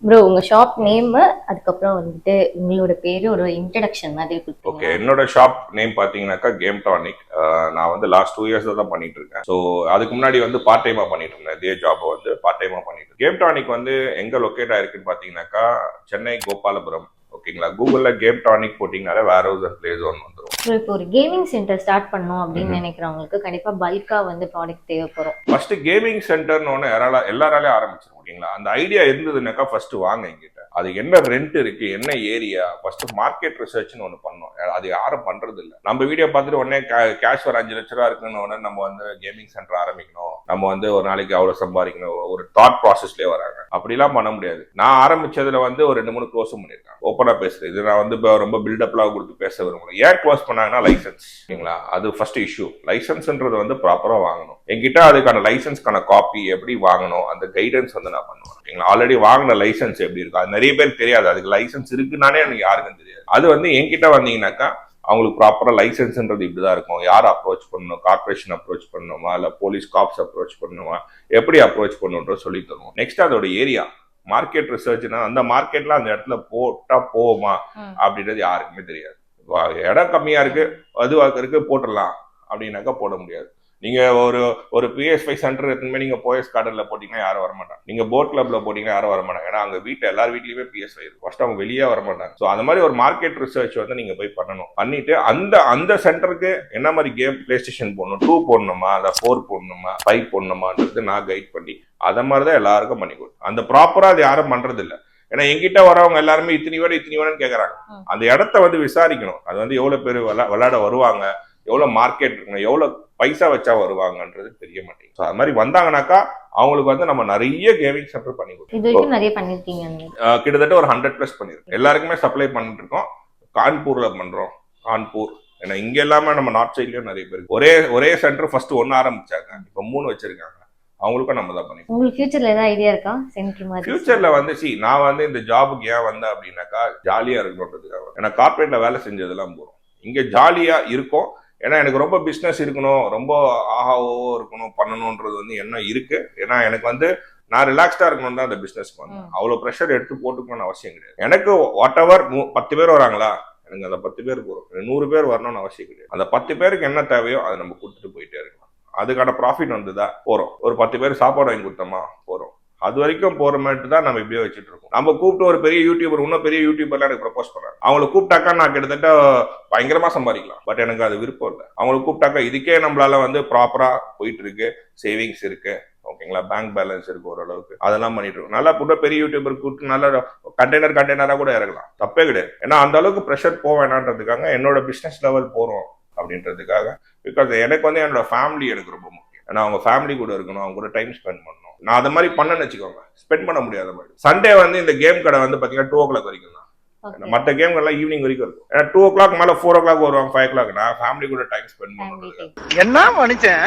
Bro உங்க shop name அதுக்கப்புறம் வந்துட்டு உங்களோட பேரு ஒரு இன்ட்ரடக்ஷன் மாதிரி கொடுத்தீங்க. ஓகே, என்னோட ஷாப் நேம் பார்த்தீங்கன்னாக்கா கேம் டானிக். நான் வந்து லாஸ்ட் 2 இயர்ஸ் தான் பண்ணிட்டு இருக்கேன். ஸோ அதுக்கு முன்னாடி வந்து பார்ட் டைமா பண்ணிட்டு இருந்தேன். இதே ஜாப் வந்து பார்ட் டைமா பண்ணிட்டு கேம் டானிக் வந்து எங்க லொக்கேட் ஆயிருக்குன்னு பார்த்தீங்கன்னாக்கா சென்னை கோபாலபுரம். ஓகேங்களா, கூகுள்ல கேம் டானிக் போட்டிங்கனாலே warehouse and play zone வந்துடும். ஸோ இப்போ ஒரு கேமிங் சென்டர் ஸ்டார்ட் பண்ணோம் அப்படின்னு நினைக்கிறவங்களுக்கு கண்டிப்பா பல்கா வந்து ப்ராடக்ட் தேவைப்படும். ஃபர்ஸ்ட் கேமிங் சென்டர்னு ஒன்று எல்லாராலையும் ஆரம்பிச்சிடும். ஓகேங்களா, அந்த ஐடியா இருந்ததுனாக்கா ஃபர்ஸ்ட் வாங்க எங்கிட்ட. அது என்ன ரெண்ட் இருக்கு, என்ன ஏரியா, ஃபர்ஸ்ட் மார்க்கெட் ரிசர்ச்னு ஒன்று பண்ணோம். அது யாரும் பண்றது இல்லை. நம்ம வீடியோ பார்த்துட்டு உடனே கேஷ் ஒரு 5 லட்ச ரூபா இருக்குன்னு உடனே நம்ம வந்து கேமிங் சென்டர் ஆரம்பிக்கணும், நம்ம வந்து ஒரு நாளைக்கு அவ்வளவு சம்பாதிக்கணும், ஒரு தாட் ப்ராசஸ்லேயே வராங்க. அப்படிலாம் பண்ண முடியாது. நான் ஆரம்பிச்சதுல வந்து ஒரு 2-3 க்ளோஸும் பண்ணியிருக்கேன். ஓப்பனா பேசுறது, இது நான் வந்து ரொம்ப பில்டப்லாம் கொடுத்து பேச விரும்பல. ஏன் க்ளோஸ் பண்ணாங்கன்னா லைசன்ஸ். ஓகேங்களா, அது ஃபர்ஸ்ட் இஷ்யூ. லைசன்ஸ்ன்றது வந்து ப்ராப்பரா வாங்கணும். என்கிட்ட அதுக்கான லைசன்ஸ்க்கான காப்பி எப்படி வாங்கணும் அந்த கைடன்ஸ் வந்து நான் பண்ணுவேன். ஓகேங்களா, ஆல்ரெடி வாங்கின லைசன்ஸ் எப்படி இருக்கு அது நிறைய பேருக்கு தெரியாது. அதுக்கு லைசன்ஸ் இருக்குன்னானே எனக்கு யாருக்கும் தெரியாது. அது வந்து என்கிட்ட வந்தீங்கன்னாக்கா அவங்களுக்கு ப்ராப்பரா லைசன்ஸ்ன்றது இப்படிதான் இருக்கும். யார் அப்ரோச் பண்ணணும், கார்பரேஷன் அப்ரோச் பண்ணணுமா இல்ல போலீஸ் காப்ஸ் அப்ரோச் பண்ணணுமா, எப்படி அப்ரோச் பண்ணணுன்ற சொல்லி தருவோம். நெக்ஸ்ட் அதோட ஏரியா மார்க்கெட் ரிசர்ச்னா அந்த மார்க்கெட்ல அந்த இடத்துல போட்டா போகுமா அப்படின்றது யாருக்குமே தெரியாது. இடம் கம்மியா இருக்கு, அதுவாக இருக்கு, போட்டுடலாம் அப்படின்னாக்கா போட முடியாது. நீங்க ஒரு PS5 சென்டர் எடுத்துமே நீங்க போயஸ் கார்டன்ல போட்டீங்கன்னா யாரும் வரமாட்டாங்க. நீங்க போட் கிளப்ல போட்டீங்கன்னா யாரும் வரமாட்டாங்க. ஏன்னா அங்க வீட்டுல எல்லார் வீட்லயுமே PS5 இருக்கு. ஃபர்ஸ்ட் அவங்க வெளியே வரமாட்டாங்க. ஸோ அந்த மாதிரி ஒரு மார்க்கெட் ரிசர்ச் வந்து நீங்க போய் பண்ணணும். பண்ணிட்டு அந்த சென்டருக்கு என்ன மாதிரி கேம் பிளே ஸ்டேஷன் போடணும், 2 போடணுமா இல்ல 4 போடணுமா 5 போடணுமான்றது நான் கைட் பண்ணி அதை மாதிரிதான் எல்லாருக்கும் பண்ணி கொடுக்கும். அந்த ப்ராப்பரா அது யாரும் பண்றது இல்லை. ஏன்னா எங்கிட்ட வரவங்க எல்லாருமே இத்தனி வேணும்னு கேட்கறாங்க. அந்த இடத்த வந்து விசாரிக்கணும். அது வந்து எவ்வளவு பேர் விளையாட வருவாங்க, எவ்வளவு மார்க்கெட் இருக்கணும், எவ்வளவு பைசா வச்சா வருவாங்கன்றது தெரிய மாட்டேங்குது. அது மாதிரி வந்தாங்கன்னாக்கா அவங்களுக்கு வந்து நம்ம நிறைய கேமிங் சென்டர் பண்ணி கொடுத்தோம். நிறைய பண்ணிருக்கீங்க. கிட்டத்தட்ட ஒரு 100+ பண்ணிருக்கோம். எல்லாருக்குமே சப்ளை பண்ணிட்டு இருக்கோம். கான்பூர்ல பண்றோம். கான்பூர் ஏன்னா இங்க எல்லாமே நம்ம நார்த் சைட்லயும் நிறைய பேருக்கு ஒரே சென்டர் ஃபர்ஸ்ட் 1 ஆரம்பிச்சாங்க, இப்ப 3 வச்சிருக்காங்க. அவங்களுக்கும் நம்ம தான் பண்ணி. உங்களுக்கு ஃபியூச்சர்ல ஏதாவது ஐடியா இருக்கா சென்டர் மாதிரி? ஃபியூச்சர்ல வந்து நான் வந்து இந்த ஜாபுக்கு ஏன் வந்தேன் அப்படின்னாக்கா ஜாலியா இருக்கணும்ன்றதுக்காக. ஏன்னா கார்பரேட்ல வேலை செஞ்சதெல்லாம் போறோம், இங்க ஜாலியா இருக்கும். ஏன்னா எனக்கு ரொம்ப பிஸ்னஸ் இருக்கணும், ரொம்ப ஆஹாவோ இருக்கணும், பண்ணணும்ன்றது வந்து என்ன இருக்கு. ஏன்னா எனக்கு வந்து நான் ரிலாக்ஸ்டா இருக்கணும் தான் அந்த பிசினஸ்க்கு வந்தேன். அவ்வளவு ப்ரெஷர் எடுத்து போட்டுக்கணும்னு அவசியம் கிடையாது. எனக்கு வாட் எவர் 10 பேர் வராங்களா, எனக்கு அந்த 10 பேர் போறோம். 100 பேர் வரணும்னு அவசியம் கிடையாது. அந்த 10 பேருக்கு என்ன தேவையோ அதை நம்ம கொடுத்துட்டு போயிட்டே இருக்கலாம். அதுக்கான ப்ராஃபிட் வந்துதா போறோம். ஒரு 10 பேர் சாப்பாடு வாங்கி கொடுத்தோமா போறோம். அது வரைக்கும் போற மாதிரி தான் நம்ம இப்படியே வச்சுட்டு இருக்கோம். நம்ம கூப்பிட்டு ஒரு பெரிய யூடியூபர், இன்னும் பெரிய யூடியூபர்லாம் எனக்கு ப்ரப்போஸ் பண்றாங்க. அவங்களை கூப்பிட்டாக்கா நான் கிட்டத்தட்ட பயங்கரமா சம்பாதிக்கலாம். பட் எனக்கு அது விருப்பம் இல்லை. அவங்களை கூப்பிட்டாக்கா இதுக்கே நம்மளால வந்து ப்ராப்பரா போயிட்டு இருக்கு, சேவிங்ஸ் இருக்கு, ஓகேங்களா, பேங்க் பேலன்ஸ் இருக்கு ஓரளவுக்கு, அதெல்லாம் பண்ணிட்டு இருக்கோம். நல்லா புட்ட பெரிய யூடியூபர் கூப்பிட்டு நல்லா கண்டெய்னரா கூட இறங்கலாம், தப்பே கிடையாது. ஏன்னா அந்த அளவுக்கு ப்ரெஷர் போக வேணான்றதுக்காக என்னோட பிசினஸ் லெவல் போறோம் அப்படின்றதுக்காக. பிகாஸ் எனக்கு வந்து என்னோட ஃபேமிலி எனக்கு ரொம்ப முக்கியம். ஏன்னா அவங்க ஃபேமிலி கூட இருக்கணும், அவங்க கூட டைம் ஸ்பெண்ட் பண்ணணும். நான் அதை மாதிரி பண்ணேன்னு வச்சுக்கோங்க, ஸ்பெண்ட் பண்ண முடியாத மாதிரி. சண்டே வந்து இந்த கேம் கடை வந்து பாத்தீங்கன்னா 2 o'clock வரைக்கும் தான். மற்ற கேம்கள்லாம் ஈவினிங் வரைக்கும் இருக்கும். ஏன்னா 2 o'clock மேல 4 o'clock வருவாங்க, 5 o'clock. நான் ஃபேமிலி கூட டைம் ஸ்பெண்ட் பண்ணுறது என்ன மனுஷன்,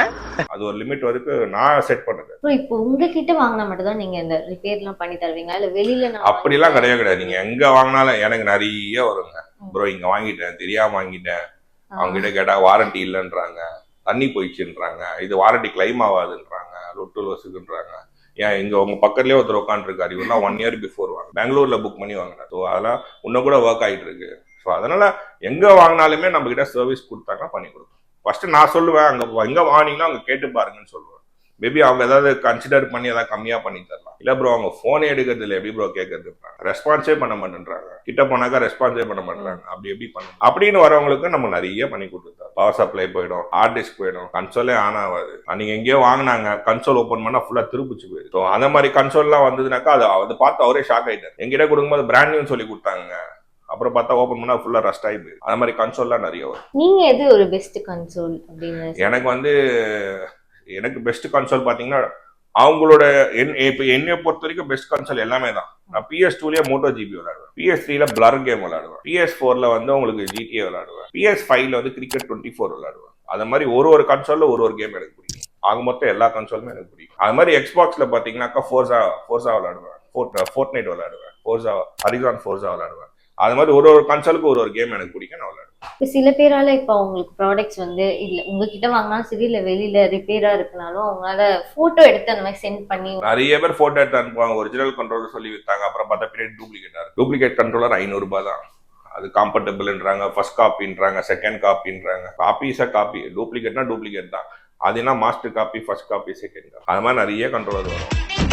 அது ஒரு லிமிட் வரைக்கும் நான் செட் பண்ணது. இப்போ உங்ககிட்ட வாங்கினா மட்டும் தான் நீங்க இந்த ரிப்பேர்லாம் பண்ணி தருவீங்களா இல்ல வெளியில? அப்படிலாம் கிடையாது. நீங்க எங்க வாங்கினாலும் எனக்கு நிறைய வருங்க. ப்ரோ இங்க வாங்கிட்டேன், தெரியாம வாங்கிட்டேன், அவங்க கிட்ட கேட்டா வாரண்டி இல்லைன்றாங்க, தண்ணி போயிடுச்சுன்றாங்க, இது வாரண்டி கிளைம் ஆகாதுன்றாங்க, லொட்டு லோசுக்குன்றாங்க. ஏன் இங்க உங்க பக்கத்துலயே ஒருத்தர் உட்காந்துருக்காரு, இவெல்லாம் 1 year பிஃபோர் வாங்க பெங்களூர்ல புக் பண்ணி வாங்கினேன். ஸோ அதெல்லாம் இன்னும் கூட ஒர்க் ஆகிட்டு இருக்கு. ஸோ அதனால எங்க வாங்கினாலுமே நம்ம கிட்ட சர்வீஸ் கொடுத்தாங்கன்னா பண்ணி கொடுப்போம். ஃபர்ஸ்ட் நான் சொல்லுவேன், அங்க எங்க வாங்கினீங்கன்னா அங்க கேட்டு பாருங்கன்னு சொல்லுவேன். மேபி அவங்க ஏதாவது கன்சிடர் பண்ணி ஏதாவது கம்மியா பண்ணி தரலாம். இல்ல ப்ரோ அவங்க போனே எடுக்கிறது இல்லை, எப்படி ப்ரோ கேட்கறது, ரெஸ்பான்ஸே பண்ண மாட்டேன்றாங்க, கிட்ட போனாக்கா ரெஸ்பான்ஸே பண்ண மாட்டேறாங்க, அப்படி எப்படி பண்ணணும் அப்படின்னு வரவங்களுக்கு நம்ம நிறைய பண்ணி கொடுத்துருக்கோம். பவர் சப்ளை போயிடும், ஹார்ட் டிஸ்க் போயிடும், கன்சோலே ஆன் ஆகாது. நீங்க எங்கேயோ வாங்கினாங்க, கன்சோல் ஓப்பன் பண்ணா ஃபுல்லா திருப்பிச்சு போயிடும். ஸோ அந்த மாதிரி கன்சோல்லாம் வந்ததுனாக்கா அதை பார்த்து அவரே ஷாக் ஆயிட்டார். எங்கிட்ட கொடுக்கும்போது பிராண்ட் நியூ சொல்லி கொடுத்தாங்க, அப்புறம் பார்த்தா ஓபன் பண்ணா ஃபுல்லா ரஸ்ட் ஆகி போயிடும். அந்த மாதிரி கன்சோல்லாம் நிறைய வரும். நீங்க எது ஒரு பெஸ்ட் கன்சோல் அப்படின்னு? எனக்கு பெஸ்ட் கன்சோல் பாத்தீங்கன்னா அவங்களோட இப்ப என்னை பொறுத்த வரைக்கும் பெஸ்ட் கன்சோல் எல்லாமே தான். நான் PS2லயே MotoGP விளையாடுவேன், PS3ல பிளர் கேம் விளையாடுவேன், PS4ல வந்து உங்களுக்கு GTA விளையாடுவேன், PS5ல வந்து கிரிக்கெட் 24 விளையாடுவேன். அது மாதிரி ஒரு கன்சோல்ல ஒரு கேம் எனக்கு பிடிக்கும். ஆக மொத்தம் எல்லா கன்சோலுமே எனக்கு பிடிக்கும். அது மாதிரி எக்ஸ்பாக்ஸ்ல பாத்தீங்கன்னாக்கா ஃபோர்ஸா விளையாடுவேன், ஃபோர்ட்நைட் விளையாடுவேன், ஹரிசான் ஃபோர்ஸா விளையாடுவேன். அது மாதிரி ஒரு கன்சோலுக்கு ஒரு கேம் எனக்கு பிடிக்கும், நான் விளையாடுவேன். இப்போ சில பேரால இப்போ அவங்களுக்கு ப்ராடக்ட்ஸ் வந்து இல்ல உங்ககிட்ட வாங்கினாலும் சரி இல்ல வெளியில ரிப்பேரா இருக்குனாலும் அவங்களால போட்டோ எடுத்து அந்த மாதிரி சென்ட் பண்ணி நிறைய பேர் போட்டோ எடுத்து அனுப்புவாங்க, ஒரிஜினல் கண்ட்ரோலர் சொல்லி வித்தாங்க, அப்புறம் பார்த்தா பின்னாடி டூப்ளிகேட் கண்ட்ரோலர் 500 ரூபாய் தான். அது காம்பர்டபிள்ன்றாங்க, ஃபர்ஸ்ட் காப்பின்றாங்க, செகண்ட் காப்பின்றாங்க. காப்பி இஸ் அ காப்பி, டூப்ளிகேட்னா டூப்ளிகேட் தான். அது என்ன master copy, first copy, second copy, அது மாதிரி நிறைய கண்ட்ரோலர் வரும்.